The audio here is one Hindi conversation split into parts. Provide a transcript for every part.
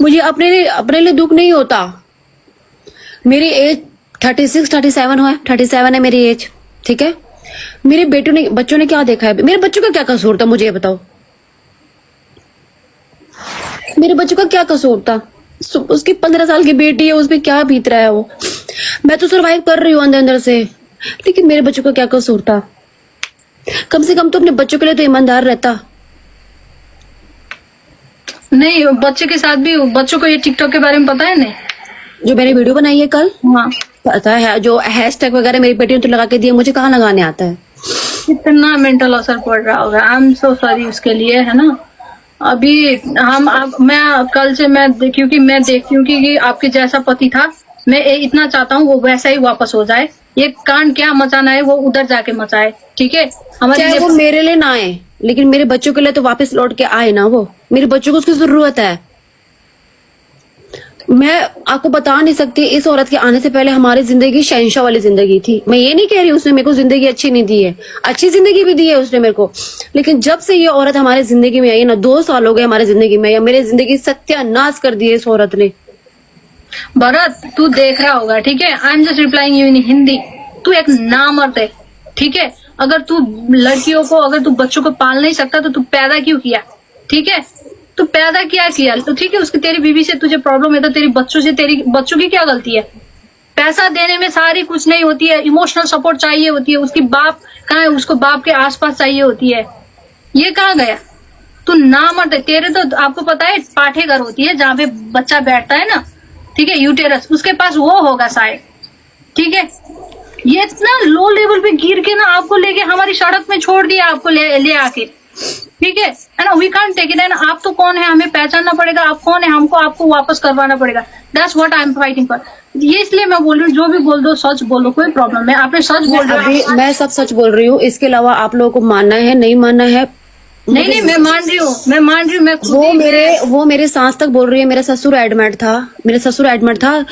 मुझे अपने लिए दुख नहीं होता। मेरी एज 37 है, 37 है मेरी एज, ठीक है। मेरे बच्चों ने क्या देखा है? मेरे बच्चों का क्या कसूर था, मुझे ये बताओ। मेरे बच्चों का क्या कसूर था? उसकी 15 साल की बेटी है, उसपे क्या बीत रहा है वो। मैं तो सरवाइव कर रही हूँ अंदर अंदर से, लेकिन मेरे बच्चों का क्या कसूर था? कम से कम तो अपने बच्चों के लिए तो ईमानदार रहता। नहीं, बच्चे के साथ भी, बच्चों को ये टिकटॉक के बारे में पता है नहीं? जो मैंने वीडियो बनाई है कल, हाँ, पता है। जो हैशटैग वगैरह मेरी बेटी ने तो लगा के दिए, मुझे कहाँ लगाने आता है। कितना मेंटल असर पड़ रहा होगा। आई एम सो सॉरी उसके लिए, है ना। अभी मैं कल से क्योंकि मैं देखती हूँ कि आपके जैसा पति था, मैं इतना चाहता हूँ वो वैसा ही वापस हो जाए। ये कांड क्या मचाना है वो उधर जाके मचाए, ठीक है। चाहे वो मेरे लिए ना आए, लेकिन मेरे बच्चों के लिए तो वापस लौट के आए ना वो। मेरे बच्चों को उसकी जरूरत है। मैं आपको बता नहीं सकती, इस औरत के आने से पहले हमारी जिंदगी शहंशाह वाली जिंदगी थी। मैं ये नहीं कह रही उसने मेरे को जिंदगी अच्छी नहीं दी है, अच्छी जिंदगी भी दी है उसने मेरे को। लेकिन जब से ये औरत हमारी जिंदगी में आई ना, 2 साल हो गए हमारी जिंदगी में, या मेरी जिंदगी सत्यानाश कर दी है इस औरत ने। भरत, तू देख रहा होगा, ठीक है। I am just replying you in Hindi. तू एक नामर्द है, ठीक है। अगर तू लड़कियों को, अगर तू बच्चों को पाल नहीं सकता तो तू पैदा क्यों किया, ठीक है। तू पैदा क्या किया तो ठीक है, उसकी तेरी बीवी से तुझे प्रॉब्लम है तो तेरी बच्चों की क्या गलती है? पैसा देने में सारी कुछ नहीं होती है, इमोशनल सपोर्ट चाहिए होती है। उसकी बाप कहाँ है? उसको बाप के आसपास चाहिए होती है। ये कहाँ गया? तू नामर्द है। तेरे तो आपको पता है पाठे घर होती है जहाँ पे बच्चा बैठता है ना, ठीक है, यूटेरस, उसके पास वो होगा शायद, ठीक है। ये इतना लो लेवल पे गिर के ना आपको लेके हमारी सड़क में छोड़ दिया, आपको ले आके, ठीक है ना। We can't take it. आप तो कौन है, हमें पहचानना पड़ेगा। आप कौन है, हमको आपको वापस करवाना पड़ेगा। That's what I am fighting for. ये इसलिए मैं बोल रही हूँ, जो भी बोल दो सच बोलो, कोई प्रॉब्लम है। आपने सच बोल रहे, मैं सब सच बोल रही हूँ। इसके अलावा आप लोगों को मानना है नहीं मानना है, नहीं, मैं मान रही हूँ। वो मेरे सास तक बोल रही है। मेरा ससुर एडमिट था।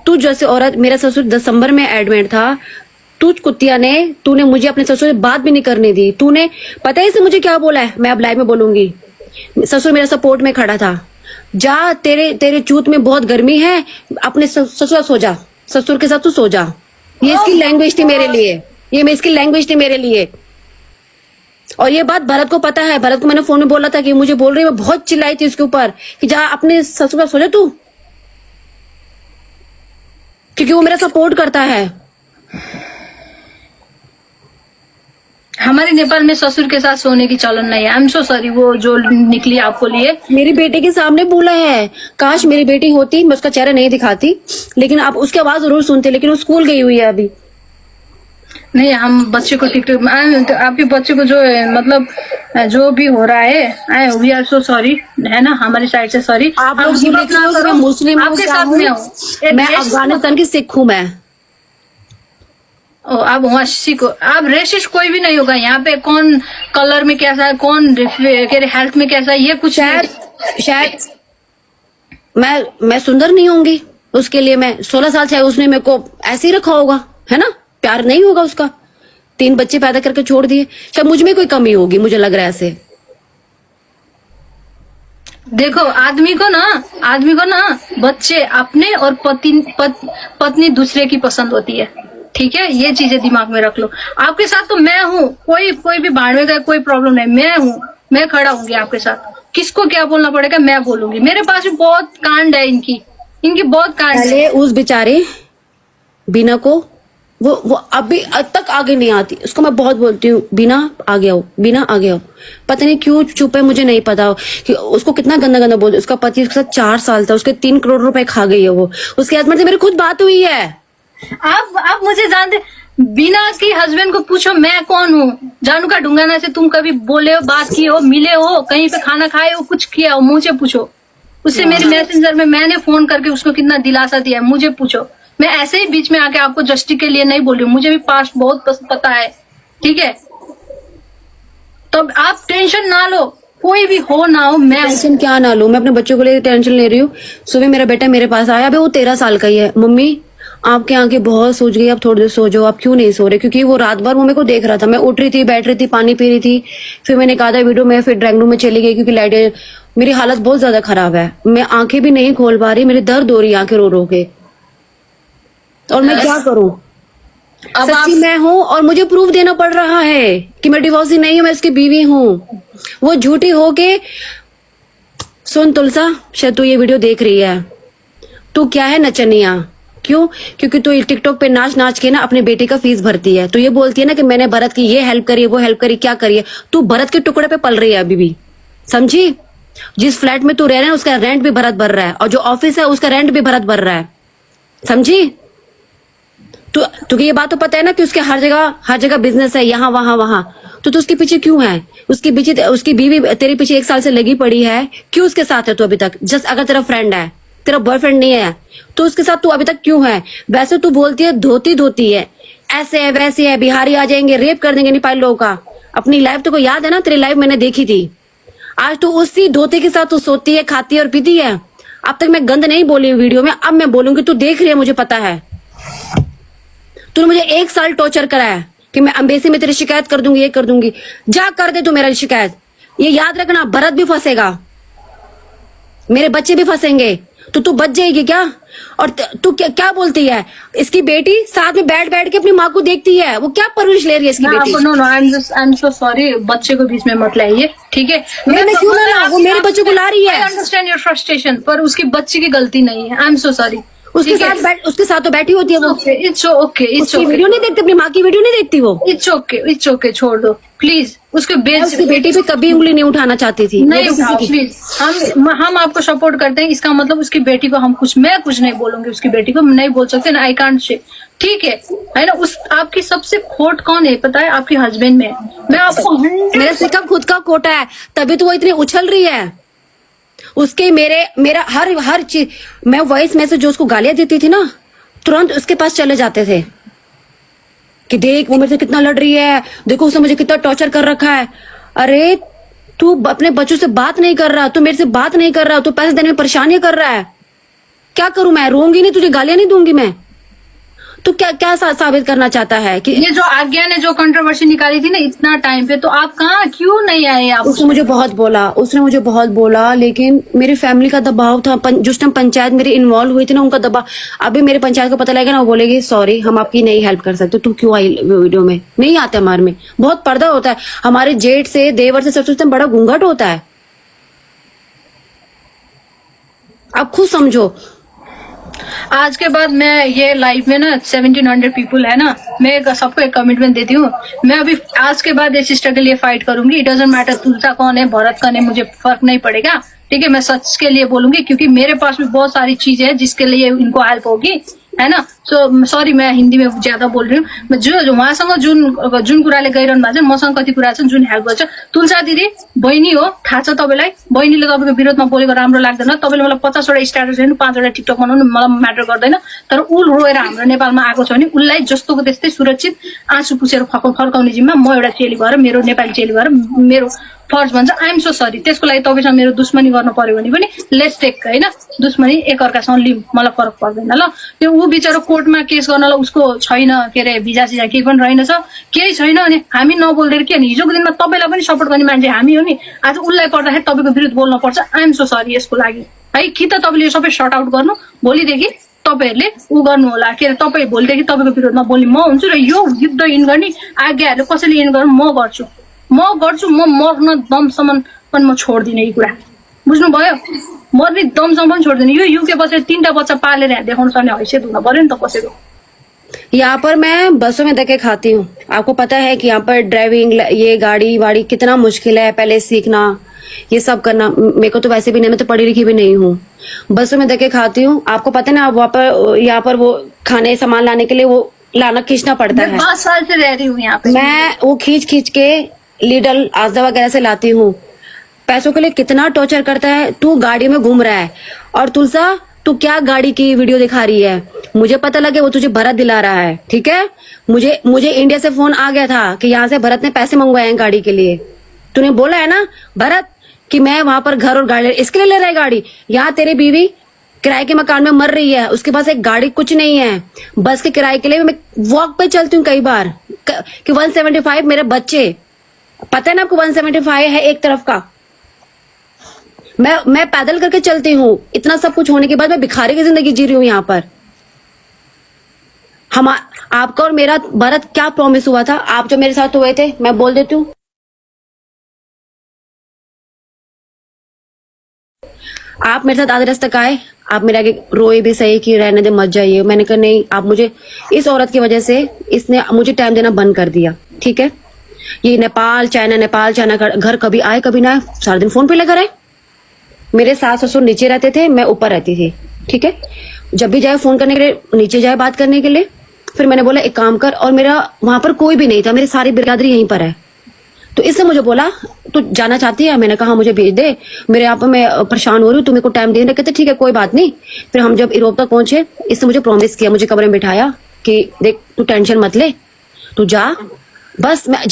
तू जैसे औरत, मेरा ससुर दिसंबर में एडमिट था। तू कुतिया ने, तूने मुझे अपने ससुर से बात भी नहीं करने दी। तूने पता है इसे मुझे क्या बोला है? मैं अब लाइव में बोलूंगी। ससुर मेरा सपोर्ट में खड़ा था। जा, तेरे चूत में बहुत गर्मी है, अपने ससुर सो जा, ससुर के साथ तू सो जा। ये इसकी लैंग्वेज थी मेरे लिए, इसकी लैंग्वेज थी मेरे लिए। और ये बात भरत को पता है। भरत को मैंने फोन में बोला था कि मुझे बोल रही है, मैं बहुत चिल्लाई थी उसके ऊपर कि जा अपने ससुर का सो जा तू, क्योंकि वो मेरा सपोर्ट करता है। हमारे नेपाल में ससुर के साथ सोने की चलन नहीं है। आई एम सो सॉरी, वो जो निकली आपको लिए। मेरी बेटे के सामने बोला है। काश मेरी बेटी होती, मैं उसका चेहरा नहीं दिखाती, लेकिन आप उसकी आवाज जरूर सुनते। लेकिन वो स्कूल गई हुई है अभी। नहीं, हम बच्चे को टिकटॉक, आपके बच्चे को जो मतलब जो भी हो रहा है, वी आर सो सॉरी, है ना, हमारी साइड से सॉरी। आप लोग मुस्लिम, आपके साथ में हूँ। मैं अफगानिस्तान की सिख हूँ। मैं आप वहाँ सिख हो। आप रेसिस्ट कोई भी नहीं होगा यहाँ पे। कौन कलर में कैसा है, कौन हेल्थ में कैसा है, ये कुछ शायद मैं सुंदर नहीं होंगी उसके लिए। मैं 16 साल चाहे उसने मेरे को ऐसे ही रखा होगा, है ना, प्यार नहीं होगा उसका। 3 बच्चे पैदा करके छोड़ दिए। शायद मुझ में कोई कमी होगी, मुझे लग रहा है ऐसे। देखो, आदमी को ना बच्चे अपने और पत्नी दूसरे की पसंद होती है, ठीक है। ये चीजें दिमाग में रख लो। आपके साथ तो मैं हूँ, कोई भी भाड़वे का कोई प्रॉब्लम नहीं। मैं हूँ, मैं खड़ा हूँगी आपके साथ। किसको क्या बोलना पड़ेगा मैं बोलूंगी। मेरे पास भी बहुत कांड है, इनकी बहुत कांड है। उस बेचारे बीना को वो अभी तक आगे नहीं आती। उसको मैं बहुत बोलती हूँ, बीना आगे आओ। पता नहीं क्यों चुप है, मुझे नहीं पता कि उसको कितना गंदा बोलते। उसका पति उसके साथ 4 साल था, उसके 3 करोड़ रुपए खा गई है वो। उसके हस्बैंड से मेरी खुद बात हुई है। आप मुझे जानते, बिना की हस्बैंड को पूछो मैं कौन हूँ। जानू का ढूंगाना से तुम कभी बोले हो, बात की हो, मिले हो, कहीं पे खाना खाए हो, कुछ किया हो, मुझे पूछो। उससे मेरे मैसेंजर में मैंने फोन करके उसको कितना दिलासा दिया है, मुझे पूछो। मैं ऐसे ही बीच में आके आपको जस्टिस के लिए नहीं बोल रही हूँ, मुझे भी पास्ट बहुत पता है, ठीक है। तो आप टेंशन ना लो, कोई भी हो ना हो। मैं टेंशन क्या ना लूं, मैं अपने बच्चों को लेकर टेंशन ले रही हूँ। सुबह मेरा बेटा मेरे पास आया, अभी वो 13 साल का ही है। मम्मी आपकी आंखें बहुत सूज गई, अब थोड़ी देर सो जाओ। आप क्यों नहीं सो रहे? क्योंकि वो रात भर वो मेरे को देख रहा था। मैं उठ रही थी, बैठ रही थी, पानी पी रही थी। फिर मैंने कहा था वीडियो में, फिर ड्राइंग रूम में चली गई क्योंकि लाइट मेरी हालत बहुत ज्यादा खराब है, मैं आंखें भी नहीं खोल पा रही, मेरी दर्द हो रही है आंखें रो रो के, और मैं क्या करूं? अब आप सच्ची मैं हूँ और मुझे प्रूफ देना पड़ रहा है कि मैं डिवोर्सी नहीं हूँ, मैं इसकी बीवी हूँ। वो झूठी हो के, सुन तुलसा, शायद तू ये वीडियो देख रही है, तू क्या है नचनिया, क्यों? क्योंकि तू टिकटॉक पे नाच नाच के ना अपने बेटे का फीस भरती है। तो ये बोलती है ना कि मैंने भरत की ये हेल्प करी, वो हेल्प करी, क्या करी है? तू भरत के टुकड़े पे पल रही है अभी भी, समझी? जिस फ्लैट में तू रह रहा है उसका रेंट भी भरत भर रहा है, और जो ऑफिस है उसका रेंट भी भरत भर रहा है, समझी? तुझे ये बात तो पता है ना कि उसके हर जगह बिजनेस है, यहाँ वहां वहां। तो उसके पीछे क्यों है? उसकी बीवी तेरे पीछे 1 साल से लगी पड़ी है, क्यों उसके साथ है तू अभी तक? जस्ट अगर तेरा फ्रेंड है, तेरा बॉयफ्रेंड नहीं है, तो उसके साथ तू अभी तक क्यों है? वैसे तू बोलती है धोती है, ऐसे है वैसे है, बिहारी आ जाएंगे रेप कर देंगे नेपाली लोगों का। अपनी लाइफ तो को याद है ना? तेरी लाइफ मैंने देखी थी। आज तू उसी धोती के साथ तू सोती है, खाती है और पीती है। अब तक मैं गंद नहीं बोली वीडियो में, अब मैं बोलूंगी, तू देख रही है, मुझे पता है। तूने मुझे 1 साल टॉर्चर करा है कि मैं एम्बेसी में तेरी शिकायत कर दूंगी, ये कर दूंगी। जा कर दे तू मेरा शिकायत। ये याद रखना, भरत भी फंसेगा, मेरे बच्चे भी फंसेंगे, तो तू बच जाएगी क्या? और तू क्या बोलती है? इसकी बेटी साथ में बैठ बैठ के अपनी माँ को देखती है, वो क्या परवरिश ले रही है इसकी बेटी? No I am so sorry, बच्चे को बीच में मत लाइए, ठीक है? मैं क्यों ना लाऊं? वो मेरे बच्चों को ला रही है। आई अंडरस्टैंड योर फ्रस्ट्रेशन, पर उसकी बच्ची की गलती नहीं है। आई एम सो सॉरी। उसके साथ तो बैठी होती है वो। इट्स ओके, वीडियो नहीं देखती, अपनी माँ की वीडियो नहीं देखती वो। इट्स ओके, छोड़ दो प्लीज। उसके उसकी बेटी पे कभी उंगली नहीं उठाना चाहती थी। नहीं उठाओ प्लीज। हम आपको सपोर्ट करते हैं, इसका मतलब उसकी बेटी को मैं कुछ नहीं बोलूंगी, उसकी बेटी को नहीं बोल सकते ना, आई कांट से, ठीक है ना? आपकी सबसे खोट कौन है पता है? आपके हस्बैंड में। मैं आपको मेरा सिर्फ खुद का कोटा है, तभी तो वो इतनी उछल रही है। उसके मेरा हर चीज, मैं वॉइस मैसेज जो उसको गालियां देती थी ना, तुरंत उसके पास चले जाते थे कि देख वो मेरे से कितना लड़ रही है, देखो उसने मुझे कितना टॉर्चर कर रखा है। अरे तू अपने बच्चों से बात नहीं कर रहा, तू मेरे से बात नहीं कर रहा, तू पैसे देने में परेशानियां कर रहा है। क्या करूं मैं? रोऊंगी नहीं, तुझे गालियां नहीं दूंगी मैं। तो क्या साबित करना चाहता है कि ये जो आज्ञा ने जो कंट्रोवर्सी निकाली थी ना इतना टाइम पे, तो आप कहाँ क्यों नहीं आए? आप उसने मुझे बहुत बोला, लेकिन मेरी फैमिली का दबाव था। जिस टाइम पंचायत मेरी इन्वॉल्व हुई थी ना, उनका दबाव। अभी मेरे पंचायत को पता लगेगा ना, वो बोलेगी सॉरी हम आपकी नहीं हेल्प कर सकते, तू क्यों आई वीडियो में? नहीं आते हमारे में, बहुत पर्दा होता है हमारे जेठ से, देवर से, ससुर से बड़ा घूंघट होता है। आप खुद समझो। आज के बाद मैं ये लाइफ में ना 1700 पीपल है ना, मैं सबको एक कमिटमेंट देती हूँ, मैं अभी आज के बाद इस सिस्टर के लिए फाइट करूंगी। इट डजंट मैटर तुलसा कौन है, भरत कौन है, मुझे फर्क नहीं पड़ेगा, ठीक है? मैं सच के लिए बोलूंगी, क्योंकि मेरे पास भी बहुत सारी चीजें हैं जिसके लिए इनको हेल्प होगी, है ना? सो सॉरी, मैं हिन्दी में ज्यादा बोल रही हूँ। जो उहाँसँग जुन कुराले गइरहनु भएको छ, मसँग कति कुरा छन् जुन हेल्प गर्छ। तुलसा दिदी बहिनी हो, थाहा छ तपाईँलाई, बहिनीले तपाईँको विरोधमा बोलेको राम्रो लाग्दैन। तपाईँले मलाई 50 वटा स्ट्याटस हेर्नु, 5 वटा टिकटक बनाउनु, मलाई म्याटर गर्दैन। तर ऊ रोएर हाम्रो नेपालमा आएको छ भने उसलाई जस्तोको त्यस्तै सुरक्षित आँसु पुछेर फर्काउने जिम्मा म एउटा चेली भएर, मेरो नेपाली चेली भएर मेरो फर्ज भन्छ। आई एम सो सरी। त्यसको लागि तपाईँसँग मेरो दुश्मनी गर्नु पर्यो भने पनि लेट्स टेक, होइन? दुश्मनी एकअर्कासँग लिउँ, मलाई फरक पर्दैन ल। त्यो ऊ बिचारो कोर्टमा केस गर्नलाई उसको छैन, के अरे भिजा सिजा केही पनि रहेनछ, केही छैन। अनि हामी नबोल्दै के? अनि हिजोको दिनमा तपाईँलाई पनि सपोर्ट गर्ने मान्छे हामी हो नि, आज उसलाई पर्दाखेरि तपाईँको विरुद्ध बोल्न पर्छ। आई एम सो सरी यसको लागि, है? कि त तपाईँले यो सबै सर्ट आउट गर्नु, भोलिदेखि तपाईँहरूले ऊ गर्नु होला, के अरे तपाईँ भोलिदेखि तपाईँको विरोधमा बोल्ने म हुन्छु, र यो युद्ध इन गर्ने आज्ञाहरू कसैले इन गर्नु म गर्छु, म मर्न दमसम्म पनि म छोड्दिनँ। यी कुरा बुझ्नुभयो? मर्ने दमसम्म पनि छोड्दिनँ। यो युके बसेर 3टा बच्चा पालेर यहाँ देखाउनु सक्ने हैसियत हुन पर्यो नि त कसैको। यहाँ पर मैं बसों में धक्के खाती हूँ, आपको पता है कि यहाँ पर ड्राइविंग, ये गाड़ी वाड़ी कितना मुश्किल है, पहले सीखना, ये सब करना। मेरे को तो वैसे भी नहीं, मैं तो पढ़ी लिखी भी नहीं हूँ। बसों में धक्के खाती हूँ, आपको पता है ना। यहाँ पर वो खाने सामान लाने के लिए वो लाना खींचना पड़ता है। 5 साल से रह रही हूँ यहाँ पे, मैं वो खींच के लीडल आजदा वगैरह से लाती हूँ। पैसों के लिए कितना टॉर्चर करता है। तू गाड़ी में घूम रहा है, और तुलसा तू क्या गाड़ी की वीडियो दिखा रही है? मुझे पता लगे वो तुझे भरत दिला रहा है, ठीक है? मुझे इंडिया से फोन आ गया था कि यहाँ से भरत ने पैसे मंगवाए हैं गाड़ी के लिए। तूने बोला है ना भरत कि मैं वहां पर घर और गाड़ी इसके लिए ले रहा है गाड़ी। यहाँ तेरी बीवी किराए के मकान में मर रही है, उसके पास एक गाड़ी कुछ नहीं है, बस के किराए के लिए मैं वॉक पे चलती हूँ कई बार कि 175 मेरे बच्चे, पता है ना आपको 175 है एक तरफ का। मैं पैदल करके चलती हूँ, इतना सब कुछ होने के बाद मैं भिखारी की जिंदगी जी रही हूँ यहाँ पर। हम आपका और मेरा भरत क्या प्रॉमिस हुआ था? आप जो मेरे साथ हुए थे, मैं बोल देती हूँ। आप मेरे साथ आधे रास्ते तक आए, आप मेरे आगे रोए भी सही कि रहने दे मत जाइए। मैंने कहा नहीं, आप मुझे इस औरत की वजह से इसने मुझे टाइम देना बंद कर दिया, ठीक है। ये नेपाल चाइना का घर कभी आए कभी ना आए, सारा दिन फोन पे लगा रहे। मेरे सास ससुर नीचे रहते थे, मैं ऊपर रहती थी, ठीक है। जब भी जाए फोन करने के लिए, नीचे जाए बात करने के लिए। फिर मैंने बोला एक काम कर, और मेरा वहां पर कोई भी नहीं था, मेरी सारी बिरादरी यहीं पर है। तो इसने मुझे बोला तू जाना चाहती है? मैंने कहा मुझे भेज दे, मेरे यहाँ पर मैं परेशान हो रही हूँ, तू मेरे को टाइम दे रहे। कहते ठीक है कोई बात नहीं। फिर हम जब यूरोप तक पहुंचे, इसने मुझे प्रॉमिस किया, मुझे कमरे में बिठाया कि देख तू टेंशन मत ले, तू जा, बस मैं